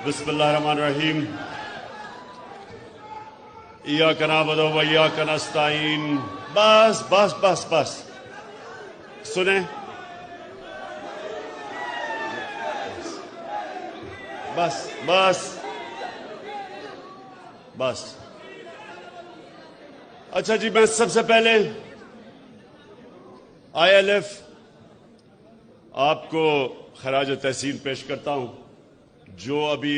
बिस्मिल्लाहिर्रहमानिर्रहीम। इय्याका नअबुदु व इय्याका नस्तईन। बस बस बस बस सुने, बस बस बस। अच्छा जी, मैं सबसे पहले ILF आपको खराज तहसीन पेश करता हूं। जो अभी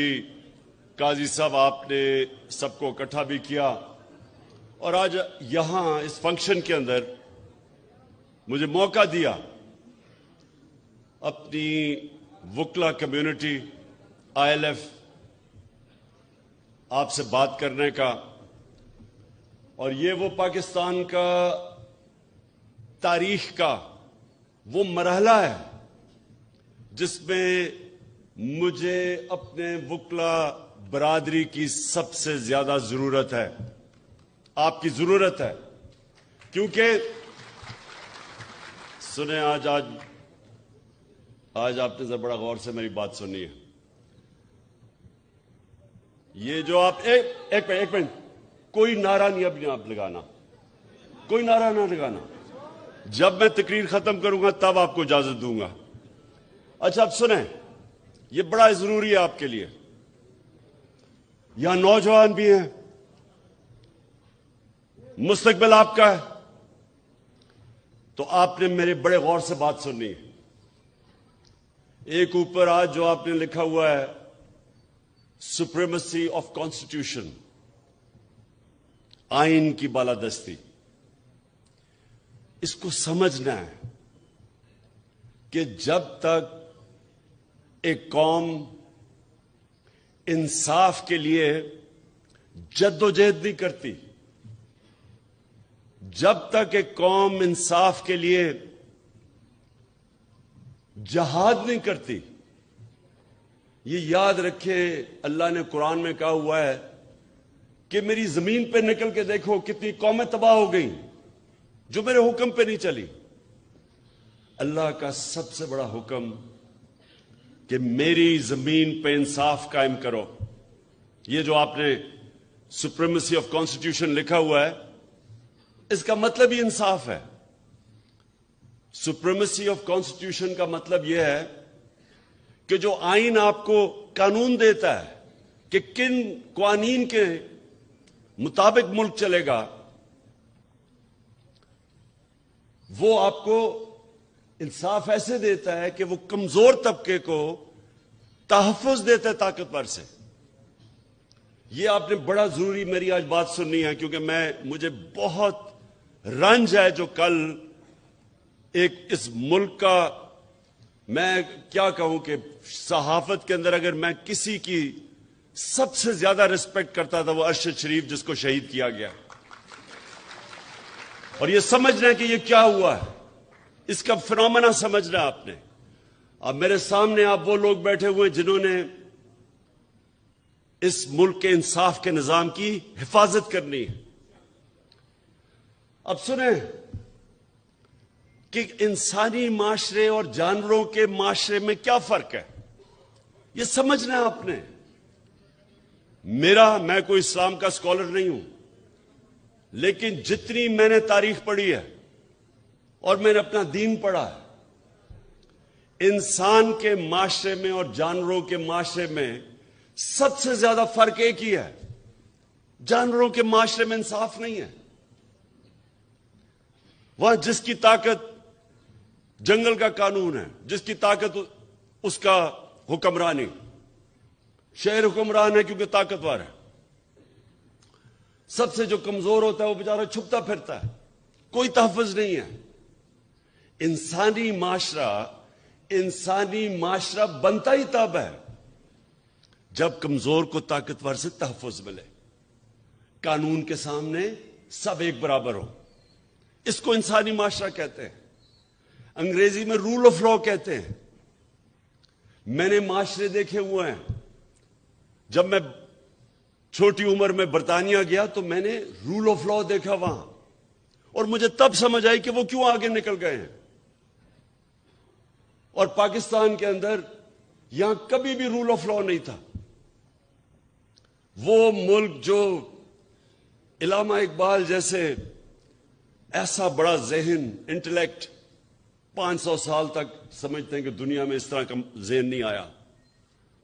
काजी साहब आपने सबको इकट्ठा भी किया और आज यहां इस फंक्शन के अंदर मुझे मौका दिया अपनी वुकला कम्युनिटी ILF आपसे बात करने का। और ये वो पाकिस्तान का तारीख का वो मरहला है जिसमें मुझे अपने वुकला बरादरी की सबसे ज्यादा जरूरत है, आपकी जरूरत है। क्योंकि सुने, आज आपने जरा बड़ा गौर से मेरी बात सुनी है। ये जो आप एक मिनट, कोई नारा नहीं अभी आप लगाना, कोई नारा ना लगाना। जब मैं तकरीर खत्म करूंगा तब आपको इजाजत दूंगा। अच्छा, अब सुने, ये बड़ा जरूरी है आपके लिए। यहां नौजवान भी हैं, मुस्तकबिल आपका है, तो आपने मेरे बड़े गौर से बात सुननी है। एक ऊपर आज जो आपने लिखा हुआ है, सुप्रीमेसी ऑफ कॉन्स्टिट्यूशन, आइन की बालादस्ती। इसको समझना है कि जब तक एक कौम इंसाफ के लिए जद्दोजहद नहीं करती, जब तक एक कौम इंसाफ के लिए जहाद नहीं करती, ये याद रखे, अल्लाह ने कुरान में कहा हुआ है कि मेरी जमीन पे निकल के देखो कितनी कौमें तबाह हो गई जो मेरे हुक्म पे नहीं चली। अल्लाह का सबसे बड़ा हुक्म कि मेरी जमीन पे इंसाफ कायम करो। ये जो आपने सुप्रीमेसी ऑफ कॉन्स्टिट्यूशन लिखा हुआ है, इसका मतलब ही इंसाफ है। सुप्रीमेसी ऑफ कॉन्स्टिट्यूशन का मतलब यह है कि जो आइन आपको कानून देता है कि किन कानून के मुताबिक मुल्क चलेगा, वो आपको इंसाफ ऐसे देता है कि वो कमजोर तबके को तहफ्फुज देता है ताकतवर से। ये आपने बड़ा जरूरी मेरी आज बात सुननी है, क्योंकि मुझे बहुत रंज है जो कल एक इस मुल्क का, मैं क्या कहूं कि सहाफत के अंदर अगर मैं किसी की सबसे ज्यादा रिस्पेक्ट करता था वो अरशद शरीफ, जिसको शहीद किया गया। और ये समझना है कि ये क्या हुआ है, इसका फिनोमेना समझना है आपने। अब मेरे सामने आप वो लोग बैठे हुए हैं जिन्होंने इस मुल्क के इंसाफ के निजाम की हिफाजत करनी है। अब सुने कि इंसानी माशरे और जानवरों के माशरे में क्या फर्क है, यह समझना है आपने। मैं कोई इस्लाम का स्कॉलर नहीं हूं, लेकिन जितनी मैंने तारीख पढ़ी है और मैंने अपना दीन पढ़ा है, इंसान के माशरे में और जानवरों के माशरे में सबसे ज्यादा फर्क एक ही है, जानवरों के माशरे में इंसाफ नहीं है। वहां जिसकी ताकत जंगल का कानून है, जिसकी ताकत उसका हुक्मरानी, शेर हुक्मरान है क्योंकि ताकतवर है। सबसे जो कमजोर होता है वो बेचारा छुपता फिरता है, कोई तहफ्फुज नहीं है। इंसानी माशरा बनता ही तब है जब कमजोर को ताकतवर से तहफ्फुज मिले, कानून के सामने सब एक बराबर हो। इसको इंसानी माशरा कहते हैं, अंग्रेजी में रूल ऑफ लॉ कहते हैं। मैंने माशरे देखे हुए हैं। जब मैं छोटी उम्र में बरतानिया गया तो मैंने रूल ऑफ लॉ देखा वहां, और मुझे तब समझ आई कि वो क्यों आगे निकल गए हैं। और पाकिस्तान के अंदर यहां कभी भी रूल ऑफ लॉ नहीं था। وہ ملک جو علامہ اقبال جیسے ایسا بڑا ذہن، انٹلیکٹ 500 سال تک سمجھتے ہیں کہ دنیا میں اس طرح کا ذہن نہیں آیا،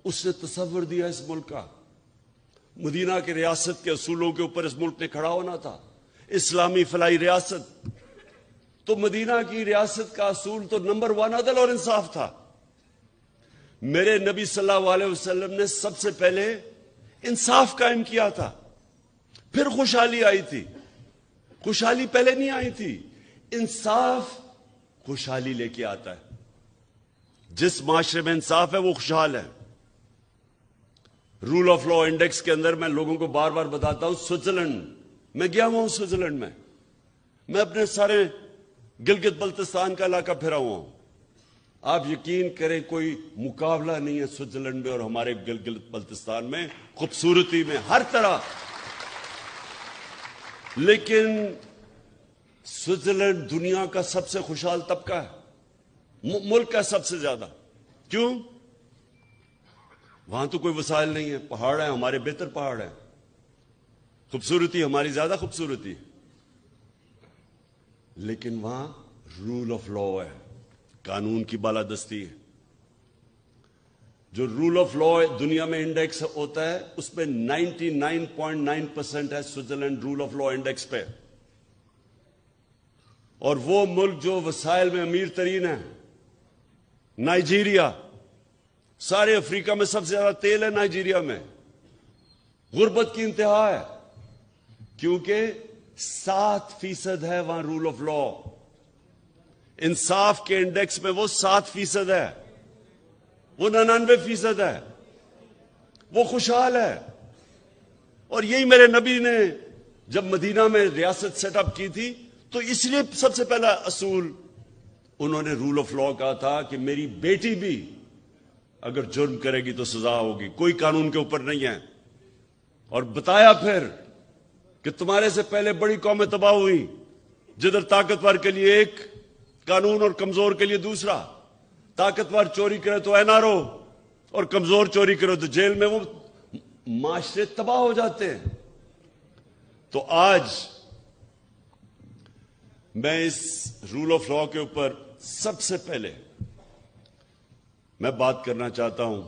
اس نے تصور دیا اس ملک کا۔ مدینہ کی ریاست کے اصولوں کے اوپر اس ملک نے کھڑا ہونا تھا، اسلامی فلاحی ریاست۔ تو مدینہ کی ریاست کا اصول تو نمبر 1 عدل اور انصاف تھا۔ میرے نبی صلی اللہ علیہ وسلم نے سب سے پہلے انصاف قائم کیا تھا، پھر خوشحالی آئی تھی۔ خوشحالی پہلے نہیں آئی تھی، انصاف خوشحالی لے کے آتا ہے۔ جس معاشرے میں انصاف ہے وہ خوشحال ہے۔ رول آف لا انڈیکس کے اندر میں لوگوں کو بار بار بتاتا ہوں، سوئٹزرلینڈ میں گیا ہوا ہوں، سوئٹزرلینڈ میں اپنے سارے گلگت بلتستان کا علاقہ پھرا ہوا ہوں۔ آپ یقین کریں کوئی مقابلہ نہیں ہے سوئٹزرلینڈ میں اور ہمارے گلگت بلتستان میں، خوبصورتی میں، ہر طرح۔ لیکن سوئٹزرلینڈ دنیا کا سب سے خوشحال طبقہ ہے، ملک کا سب سے زیادہ۔ کیوں؟ وہاں تو کوئی وسائل نہیں ہے، پہاڑ ہیں، ہمارے بہتر پہاڑ ہیں، خوبصورتی ہماری زیادہ خوبصورتی، لیکن وہاں رول آف لا ہے، قانون کی بالادستی ہے۔ جو رول آف لا دنیا میں انڈیکس ہوتا ہے اس پہ 99.9% ہے Switzerland rule of law index پہ۔ اور وہ ملک جو وسائل میں امیر ترین ہے، نائجیریا، سارے افریقہ میں سب سے زیادہ تیل ہے نائجیریا میں، غربت کی انتہا ہے، کیونکہ 7% ہے وہاں رول آف لا۔ انصاف کے انڈیکس میں وہ 7% ہے، وہ 99% ہے، وہ خوشحال ہے۔ اور یہی میرے نبی نے جب مدینہ میں ریاست سیٹ اپ کی تھی تو اس لیے سب سے پہلا اصول انہوں نے رول آف لا کہا تھا کہ میری بیٹی بھی اگر جرم کرے گی تو سزا ہوگی، کوئی قانون کے اوپر نہیں ہے۔ اور بتایا پھر کہ تمہارے سے پہلے بڑی قومیں تباہ ہوئی، جدھر طاقتور کے لیے ایک قانون اور کمزور کے لیے دوسرا، طاقتور چوری کرے تو این آر او اور کمزور چوری کرے تو جیل میں، وہ معاشرے تباہ ہو جاتے ہیں۔ تو آج میں اس رول آف لا کے اوپر سب سے پہلے میں بات کرنا چاہتا ہوں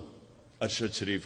ارشد شریف